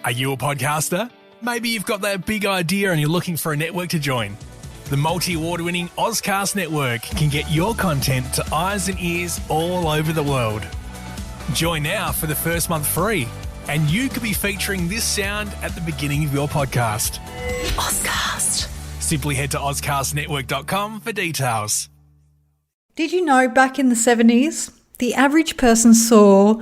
Are you a podcaster? Maybe you've got that big idea and you're looking for a network to join. The multi-award-winning Ozcast Network can get your content to eyes and ears all over the world. Join now for the first month free, and you could be featuring this sound at the beginning of your podcast. Ozcast. Simply head to ozcastnetwork.com for details. Did you know back in the 70s, the average person saw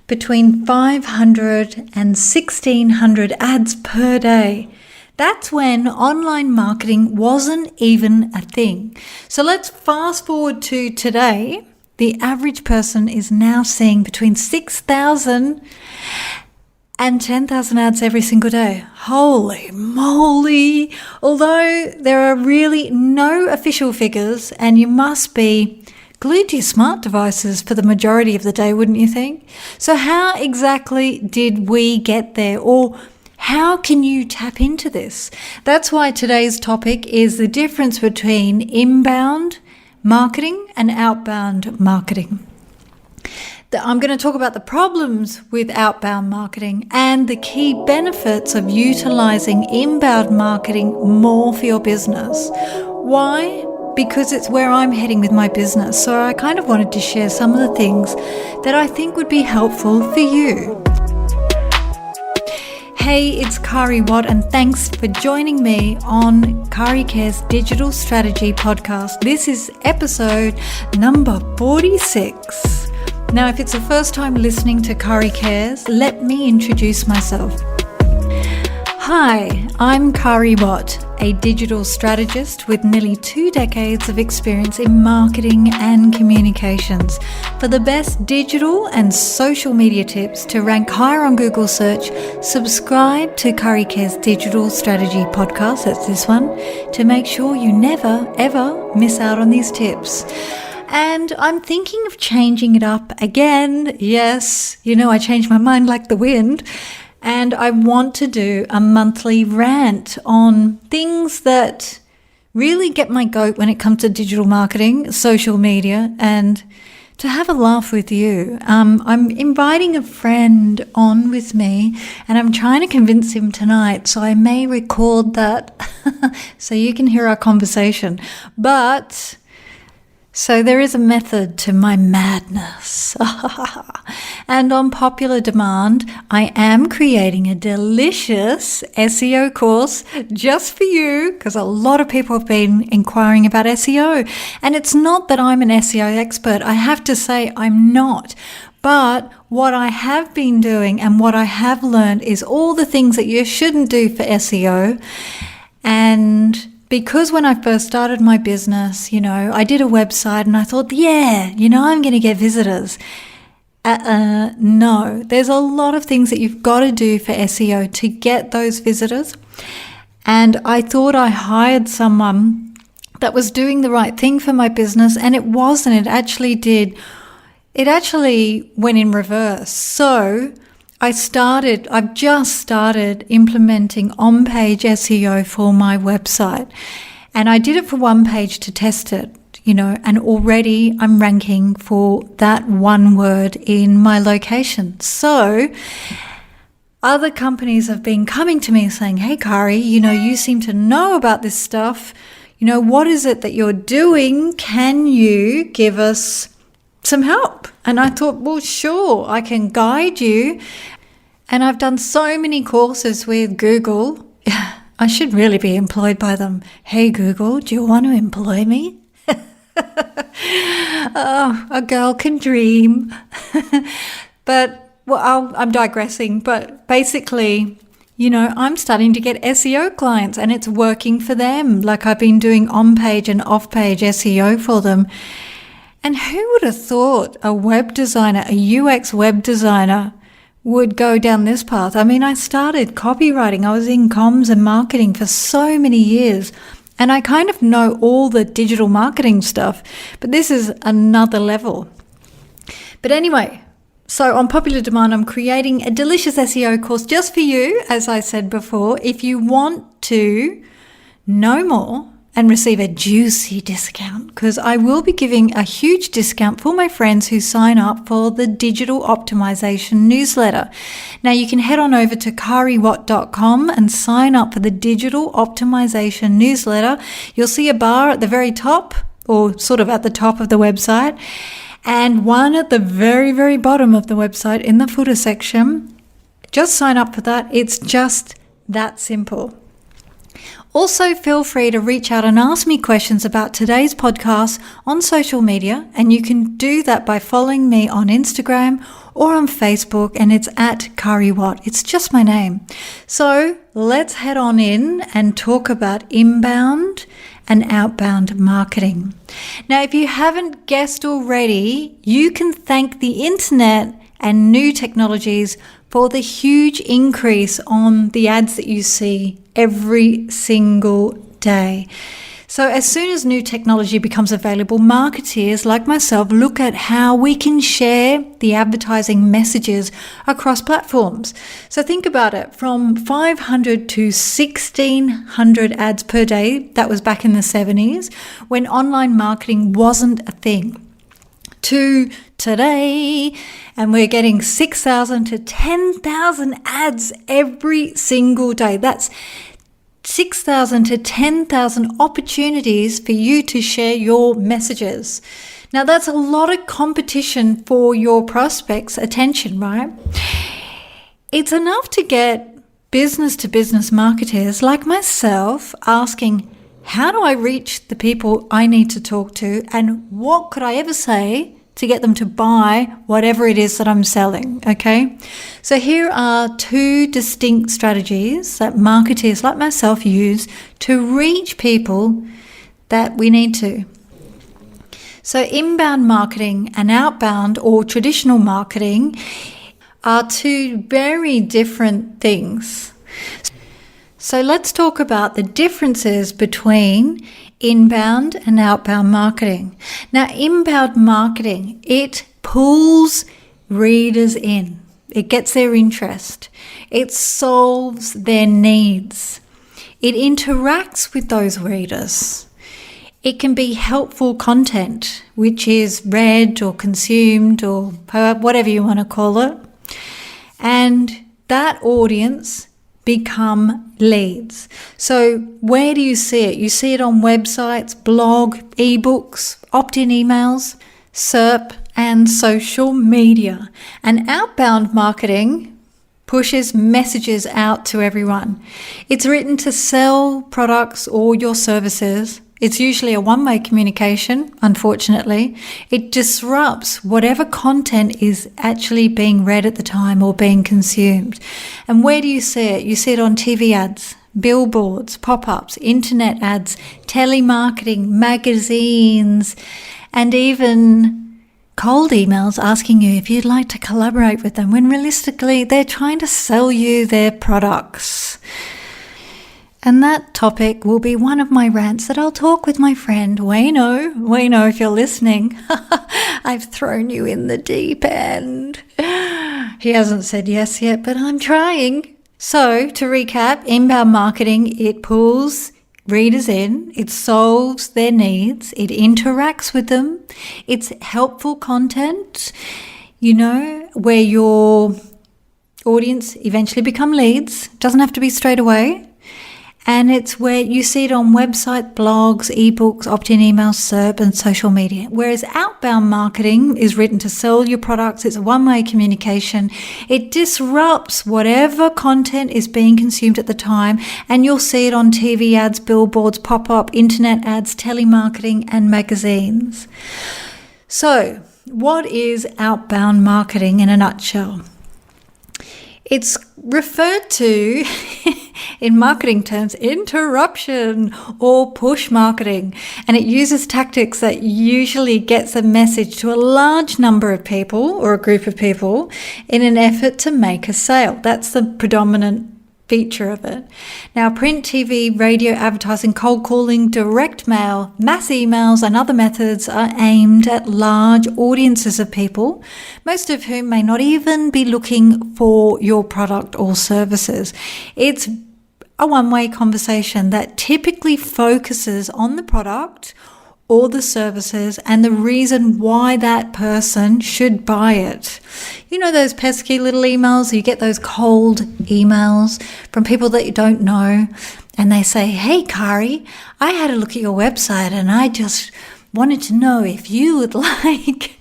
between 500 and 1,600 ads per day? That's when online marketing wasn't even a thing. So let's fast forward to today. The average person is now seeing between 6,000 and 10,000 ads every single day. Holy moly! Although there are really no official figures, and you must be glued to your smart devices for the majority of the day, wouldn't you think? So how exactly did we get there? Or how can you tap into this? That's why today's topic is the difference between inbound marketing and outbound marketing. I'm going to talk about the problems with outbound marketing and the key benefits of utilizing inbound marketing more for your business. Why? Because it's where I'm heading with my business. So I kind of wanted to share some of the things that I think would be helpful for you. Hey, it's Kari Watt, and thanks for joining me on Kari Cares Digital Strategy Podcast. This is episode number 46. Now, if it's the first time listening to Kari Cares, let me introduce myself. Hi, I'm Kari Watt, a digital strategist with nearly 2 decades of experience in marketing and communications. For the best digital and social media tips to rank higher on Google search, subscribe to Kari Cares Digital Strategy Podcast, that's this one, to make sure you never, ever miss out on these tips. And I'm thinking of changing it up again. Yes, I change my mind like the wind. And I want to do a monthly rant on things that really get my goat when it comes to digital marketing, social media, and to have a laugh with you. I'm inviting a friend on with me, and I'm trying to convince him tonight, so I may record that so you can hear our conversation. So there is a method to my madness. And on popular demand, I am creating a delicious SEO course just for you, because a lot of people have been inquiring about SEO. And it's not that I'm an SEO expert. I have to say I'm not. But what I have been doing and what I have learned is all the things that you shouldn't do for SEO. And because when I first started my business, I did a website and I thought, I'm going to get visitors. No, there's a lot of things that you've got to do for SEO to get those visitors. And I thought I hired someone that was doing the right thing for my business, and it wasn't. It actually went in reverse. So I've just started implementing on-page SEO for my website. And I did it for one page to test it, and already I'm ranking for that one word in my location. So other companies have been coming to me saying, hey, Kari, you seem to know about this stuff. What is it that you're doing? Can you give us some help? And I thought, well, sure, I can guide you. And I've done so many courses with Google. I should really be employed by them. Hey, Google, do you want to employ me? Oh, a girl can dream. I'm digressing. But basically, I'm starting to get SEO clients, and it's working for them. Like, I've been doing on-page and off-page SEO for them. And who would have thought a web designer, a UX web designer, would go down this path? I mean, I started copywriting. I was in comms and marketing for so many years, and I kind of know all the digital marketing stuff, but this is another level. But anyway, so on popular demand, I'm creating a delicious SEO course just for you, as I said before. If you want to know more and receive a juicy discount, because I will be giving a huge discount for my friends who sign up for the Digital Optimization newsletter. Now you can head on over to kariwatt.com and sign up for the Digital Optimization newsletter. You'll see a bar at the very top, or sort of at the top of the website, and one at the very, very bottom of the website in the footer section. Just sign up for that. It's just that simple. Also, feel free to reach out and ask me questions about today's podcast on social media, and you can do that by following me on Instagram or on Facebook, and it's at Kariwatt. It's just my name. So let's head on in and talk about inbound and outbound marketing. Now, if you haven't guessed already, you can thank the internet and new technologies for the huge increase on the ads that you see every single day. So as soon as new technology becomes available, marketeers like myself look at how we can share the advertising messages across platforms. So think about it, from 500 to 1,600 ads per day. That was back in the 70s when online marketing wasn't a thing, to today, and we're getting 6,000 to 10,000 ads every single day. That's 6,000 to 10,000 opportunities for you to share your messages. Now that's a lot of competition for your prospects' attention, right? It's enough to get business to business marketers like myself asking, how do I reach the people I need to talk to, and what could I ever say to get them to buy whatever it is that I'm selling, okay? So here are two distinct strategies that marketers like myself use to reach people that we need to. So inbound marketing and outbound or traditional marketing are two very different things. So let's talk about the differences between inbound and outbound marketing. Now, inbound marketing, it pulls readers in. It gets their interest. It solves their needs. It interacts with those readers. It can be helpful content, which is read or consumed or whatever you want to call it. And that audience become leads. So where do you see it? You see it on websites, blog, ebooks, opt-in emails, SERP, and social media. And outbound marketing pushes messages out to everyone. It's written to sell products or your services. It's usually a one-way communication, unfortunately. It disrupts whatever content is actually being read at the time or being consumed. And where do you see it? You see it on TV ads, billboards, pop-ups, internet ads, telemarketing, magazines, and even cold emails asking you if you'd like to collaborate with them, when realistically they're trying to sell you their products. And that topic will be one of my rants that I'll talk with my friend Wayno. Wayno, if you're listening, I've thrown you in the deep end. He hasn't said yes yet, but I'm trying. So to recap, inbound marketing, it pulls readers in, it solves their needs, it interacts with them, it's helpful content, where your audience eventually become leads. Doesn't have to be straight away. And it's where you see it on website, blogs, ebooks, opt-in emails, SERP, and social media. Whereas outbound marketing is written to sell your products. It's a one-way communication. It disrupts whatever content is being consumed at the time. And you'll see it on TV ads, billboards, pop-up, internet ads, telemarketing, and magazines. So what is outbound marketing in a nutshell? It's referred to in marketing terms, interruption or push marketing, and it uses tactics that usually gets a message to a large number of people or a group of people in an effort to make a sale. That's the predominant feature of it. Now, print, TV, radio advertising, cold calling, direct mail, mass emails, and other methods are aimed at large audiences of people, most of whom may not even be looking for your product or services. It's a one-way conversation that typically focuses on the product or the services and the reason why that person should buy it. You know those pesky little emails? You get those cold emails from people that you don't know, and they say, "Hey, Kari, I had a look at your website and I just wanted to know if you would like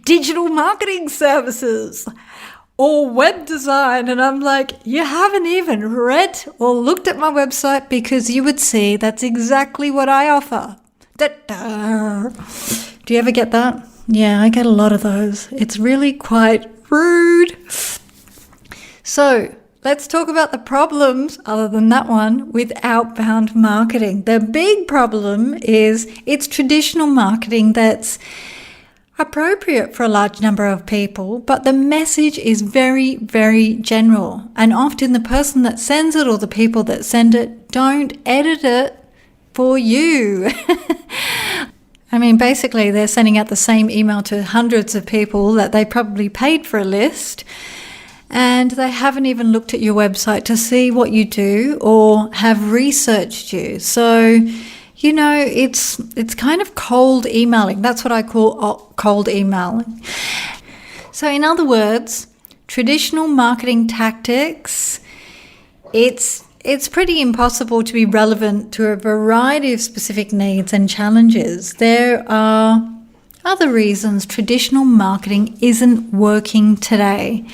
digital marketing services or web design." And I'm like, you haven't even read or looked at my website, because you would see that's exactly what I offer. Da-da. Do you ever get that? Yeah, I get a lot of those. It's really quite rude. So let's talk about the problems, other than that one, with outbound marketing. The big problem is it's traditional marketing that's appropriate for a large number of people, but the message is very, very general. And often the person that sends it or the people that send it don't edit it for you. I mean, basically, they're sending out the same email to hundreds of people that they probably paid for a list, and they haven't even looked at your website to see what you do or have researched you. So, you know, it's kind of cold emailing. That's what I call cold emailing. So in other words, traditional marketing tactics, it's pretty impossible to be relevant to a variety of specific needs and challenges. There are other reasons traditional marketing isn't working today.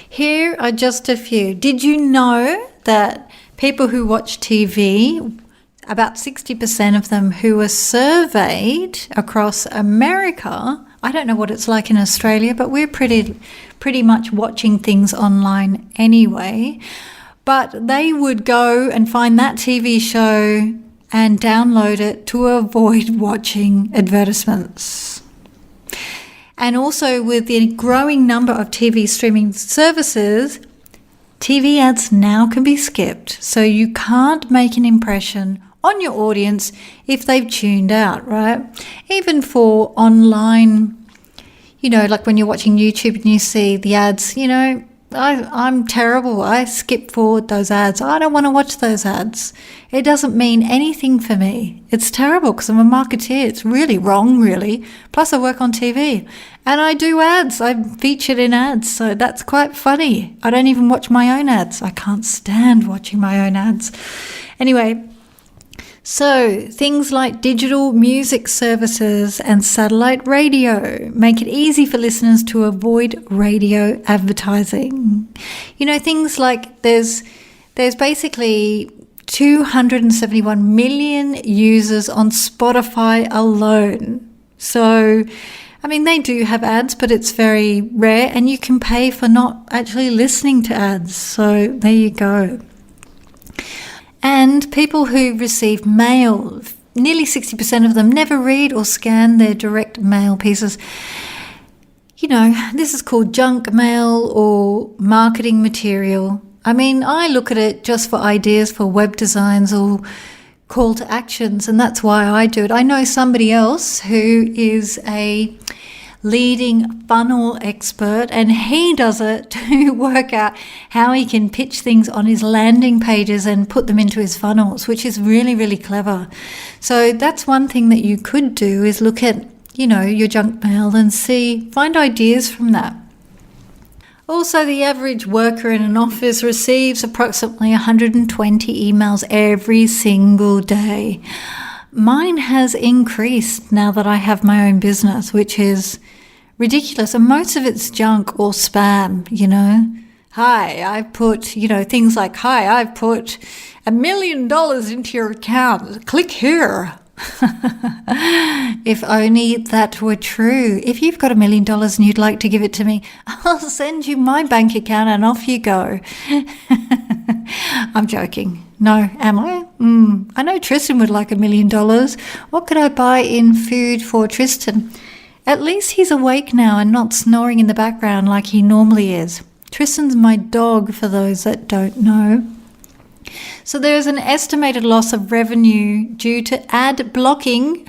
Here are just a few. Did you know that people who watch TV, about 60% of them who were surveyed across America, I don't know what it's like in Australia, but we're pretty much watching things online anyway, but they would go and find that TV show and download it to avoid watching advertisements. And also, with the growing number of TV streaming services, TV ads now can be skipped. So you can't make an impression on your audience if they've tuned out, right? Even for online, you know, like when you're watching YouTube and you see the ads, you know, I'm terrible. I skip forward those ads. I don't want to watch those ads. It doesn't mean anything for me. It's terrible because I'm a marketeer. It's really wrong, really. Plus I work on TV and I do ads. I'm featured in ads. So that's quite funny. I don't even watch my own ads. I can't stand watching my own ads. Anyway, so things like digital music services and satellite radio make it easy for listeners to avoid radio advertising. You know, things like there's basically 271 million users on Spotify alone. So, I mean, they do have ads, but it's very rare, and you can pay for not actually listening to ads. So there you go. And people who receive mail, nearly 60% of them never read or scan their direct mail pieces. You know, this is called junk mail or marketing material. I mean, I look at it just for ideas for web designs or call to actions, and that's why I do it. I know somebody else who is a leading funnel expert, and he does it to work out how he can pitch things on his landing pages and put them into his funnels, which is really, really clever. So that's one thing that you could do, is look at, you know, your junk mail and find ideas from that. Also, the average worker in an office receives approximately 120 emails every single day. Mine has increased now that I have my own business, which is ridiculous. And most of it's junk or spam, you know. Hi, I've put, you know, things like, hi, I've put $1 million into your account. Click here. If only that were true. If you've got $1 million and you'd like to give it to me, I'll send you my bank account and off you go. I'm joking. No, am I? I know Tristan would like $1 million. What could I buy in food for Tristan? At least he's awake now and not snoring in the background like he normally is. Tristan's my dog, for those that don't know. So there's an estimated loss of revenue due to ad blocking,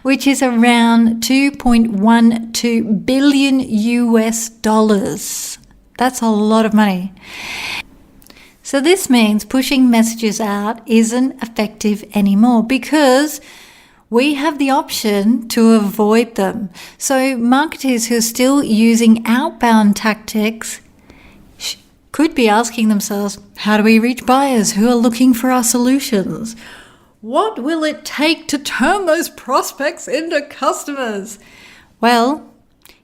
which is around 2.12 billion US dollars. That's a lot of money. So this means pushing messages out isn't effective anymore because we have the option to avoid them. So marketers who are still using outbound tactics could be asking themselves, how do we reach buyers who are looking for our solutions? What will it take to turn those prospects into customers? Well,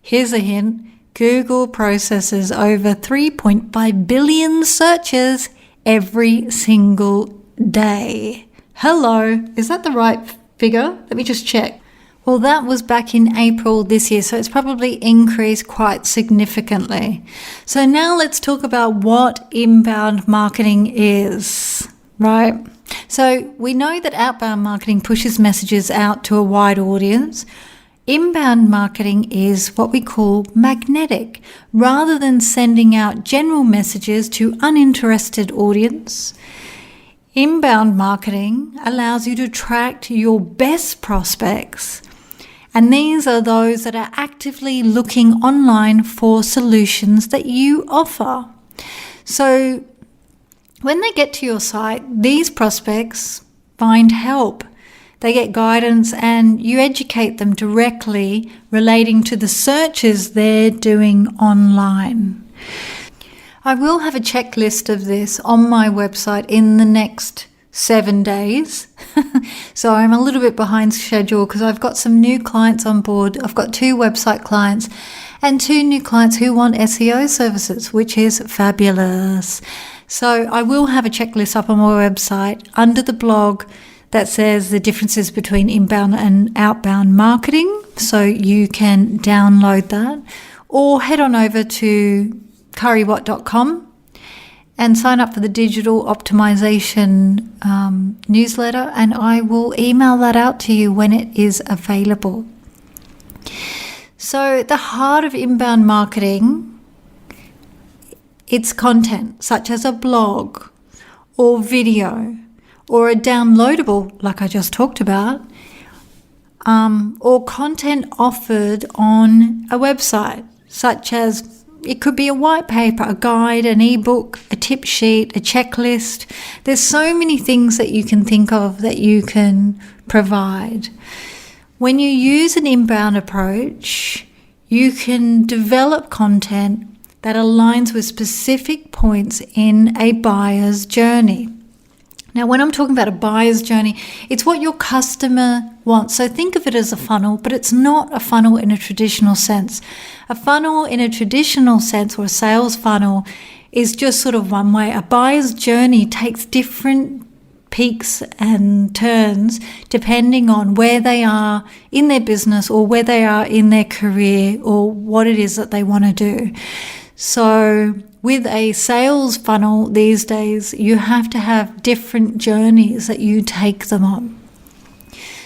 here's a hint. Google processes over 3.5 billion searches every single day. Hello, is that the right figure? Let me just check. Well, that was back in April this year, so it's probably increased quite significantly. So now let's talk about what inbound marketing is, right? So we know that outbound marketing pushes messages out to a wide audience. Inbound marketing is what we call magnetic. Rather than sending out general messages to uninterested audience, inbound marketing allows you to attract your best prospects. And these are those that are actively looking online for solutions that you offer. So when they get to your site, these prospects find help. They get guidance and you educate them directly relating to the searches they're doing online. I will have a checklist of this on my website in the next 7 days. So I'm a little bit behind schedule because I've got some new clients on board. I've got 2 website clients and 2 new clients who want SEO services, which is fabulous. So I will have a checklist up on my website under the blog that says the differences between inbound and outbound marketing. So you can download that or head on over to currywatt.com and sign up for the digital optimization newsletter, and I will email that out to you when it is available. So the heart of inbound marketing, it's content such as a blog or video or a downloadable like I just talked about, or content offered on a website such as it could be a white paper, a guide, an ebook, a tip sheet, a checklist. There's so many things that you can think of that you can provide. When you use an inbound approach, you can develop content that aligns with specific points in a buyer's journey. Now, when I'm talking about a buyer's journey, it's what your customer wants. So think of it as a funnel, but it's not a funnel in a traditional sense. A funnel in a traditional sense, or a sales funnel, is just sort of one way. A buyer's journey takes different peaks and turns depending on where they are in their business or where they are in their career or what it is that they want to do. So with a sales funnel these days, you have to have different journeys that you take them on.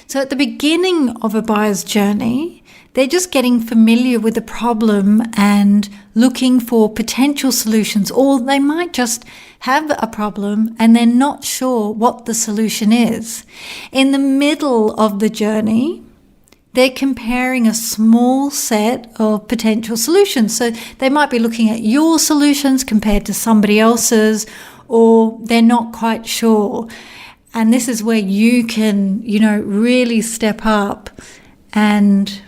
So at the beginning of a buyer's journey, they're just getting familiar with the problem and looking for potential solutions, or they might just have a problem and they're not sure what the solution is. In the middle of the journey, they're comparing a small set of potential solutions. So they might be looking at your solutions compared to somebody else's, or they're not quite sure. And this is where you can, really step up and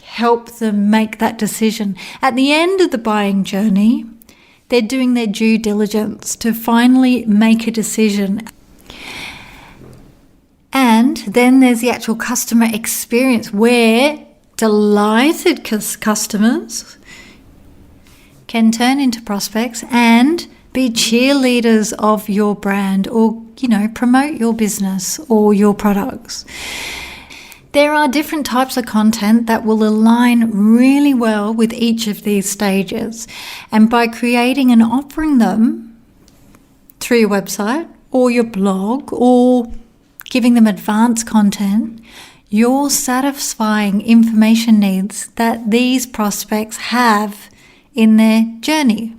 help them make that decision. At the end of the buying journey, they're doing their due diligence to finally make a decision. And then there's the actual customer experience where delighted customers can turn into prospects and be cheerleaders of your brand or, promote your business or your products. There are different types of content that will align really well with each of these stages. And by creating and offering them through your website or your blog or giving them advanced content, you're satisfying information needs that these prospects have in their journey.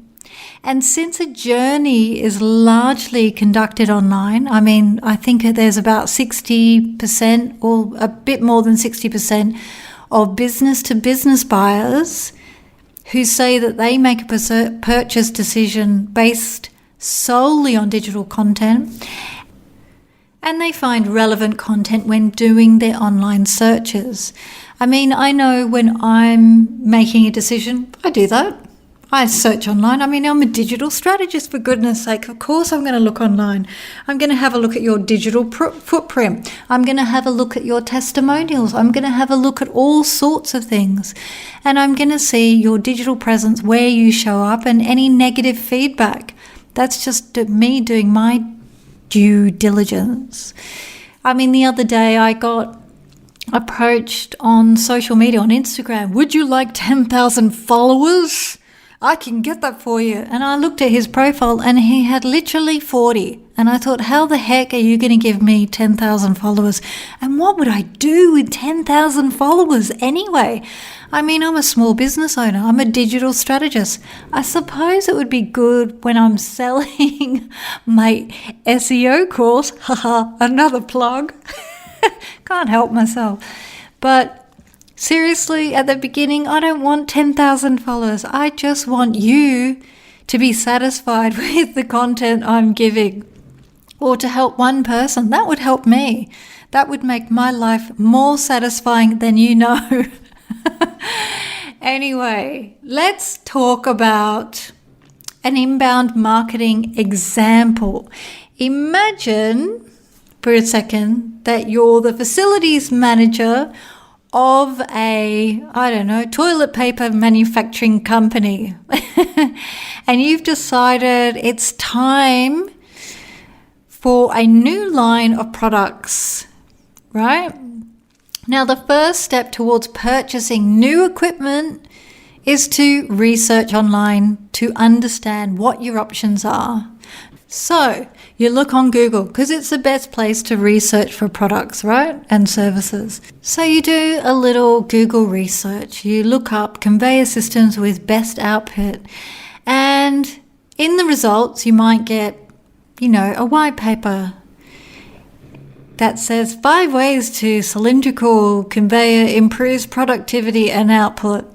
And since a journey is largely conducted online, I think there's about 60% or a bit more than 60% of business-to-business buyers who say that they make a purchase decision based solely on digital content, and they find relevant content when doing their online searches. I mean, I know when I'm making a decision, I do that. I search online. I mean, I'm a digital strategist, for goodness sake. Of course I'm going to look online. I'm going to have a look at your digital footprint. I'm going to have a look at your testimonials. I'm going to have a look at all sorts of things. And I'm going to see your digital presence, where you show up, and any negative feedback. That's just me doing my due diligence. I mean, the other day I got approached on social media, on Instagram. Would you like 10,000 followers? I can get that for you. And I looked at his profile and he had literally 40. And I thought, how the heck are you going to give me 10,000 followers? And what would I do with 10,000 followers anyway? I mean, I'm a small business owner. I'm a digital strategist. I suppose it would be good when I'm selling my SEO course. Haha, another plug. Can't help myself. But seriously, at the beginning, I don't want 10,000 followers. I just want you to be satisfied with the content I'm giving, or to help one person. That would help me. That would make my life more satisfying than you know. Anyway, let's talk about an inbound marketing example. Imagine for a second that you're the facilities manager of a, toilet paper manufacturing company. And you've decided it's time for a new line of products, right? Now, the first step towards purchasing new equipment is to research online to understand what your options are. So you look on Google because it's the best place to research for products, right? And services. So you do a little Google research. You look up conveyor systems with best output. And in the results, you might get, a white paper that says 5 ways to cylindrical conveyor improves productivity and output.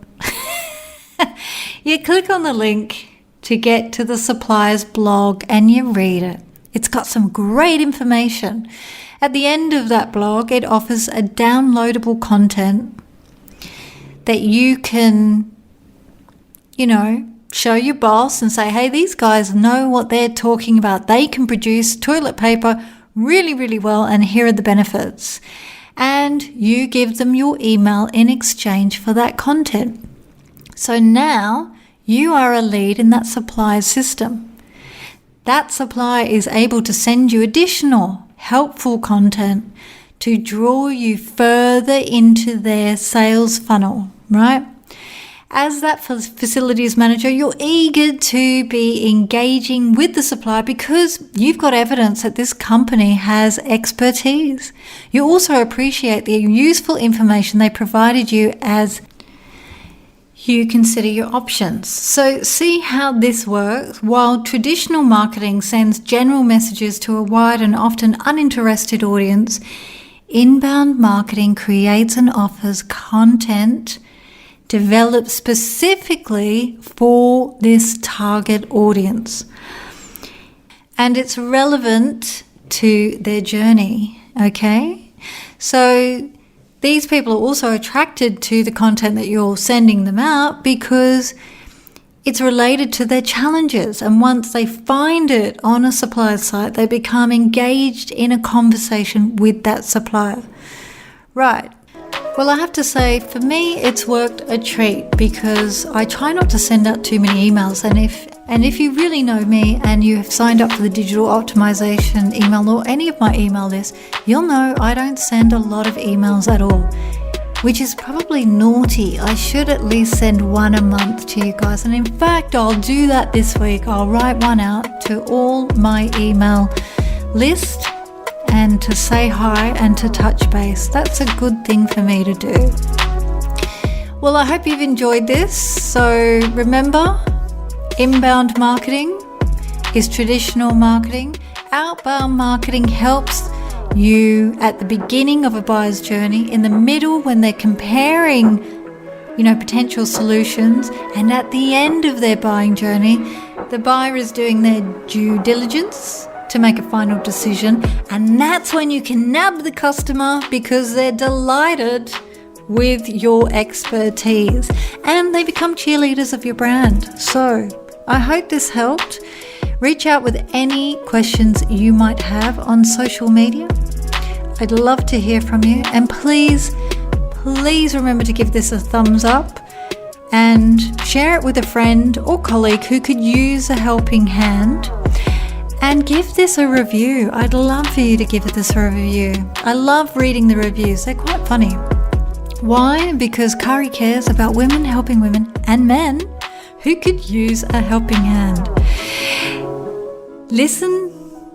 You click on the link to get to the supplier's blog and you read it. It's got some great information. At the end of that blog, it offers a downloadable content that you can, show your boss and say, hey, these guys know what they're talking about. They can produce toilet paper really, really well, and here are the benefits. And you give them your email in exchange for that content. So now you are a lead in that supplier's system. That supplier is able to send you additional helpful content to draw you further into their sales funnel, right? As that facilities manager, you're eager to be engaging with the supplier because you've got evidence that this company has expertise. You also appreciate the useful information they provided you as you consider your options. So see how this works. While traditional marketing sends general messages to a wide and often uninterested audience, inbound marketing creates and offers content developed specifically for this target audience. And it's relevant to their journey, okay? So these people are also attracted to the content that you're sending them out because it's related to their challenges. And once they find it on a supplier site, they become engaged in a conversation with that supplier. Right. Well, I have to say, for me, it's worked a treat because I try not to send out too many emails. And if you really know me and you have signed up for the digital optimization email or any of my email lists, you'll know I don't send a lot of emails at all, which is probably naughty. I should at least send one a month to you guys. And in fact, I'll do that this week. I'll write one out to all my email list and to say hi and to touch base. That's a good thing for me to do. Well, I hope you've enjoyed this. So remember, inbound marketing is traditional marketing. Outbound marketing helps you at the beginning of a buyer's journey, in the middle when they're comparing, potential solutions, and at the end of their buying journey The buyer is doing their due diligence to make a final decision, and that's when you can nab the customer because they're delighted with your expertise and they become cheerleaders of your brand. So I hope this helped. Reach out with any questions you might have on social media. I'd love to hear from you, and please remember to give this a thumbs up and share it with a friend or colleague who could use a helping hand, and give this a review. I'd love for you to give this a review. I love reading the reviews. They're quite funny. Why? Because Kari cares about women helping women and men who could use a helping hand. Listen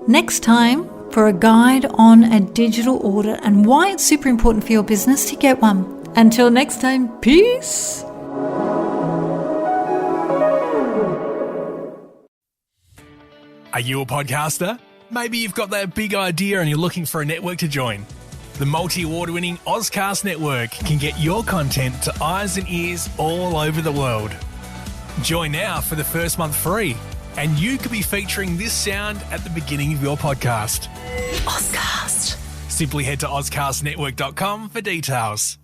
next time for a guide on a digital audit and why it's super important for your business to get one. Until next time, peace. Are you a podcaster? Maybe you've got that big idea and you're looking for a network to join. The multi-award-winning Ozcast network can get your content to eyes and ears all over the world. Join now for the first month free, and you could be featuring this sound at the beginning of your podcast. Ozcast. Simply head to ozcastnetwork.com for details.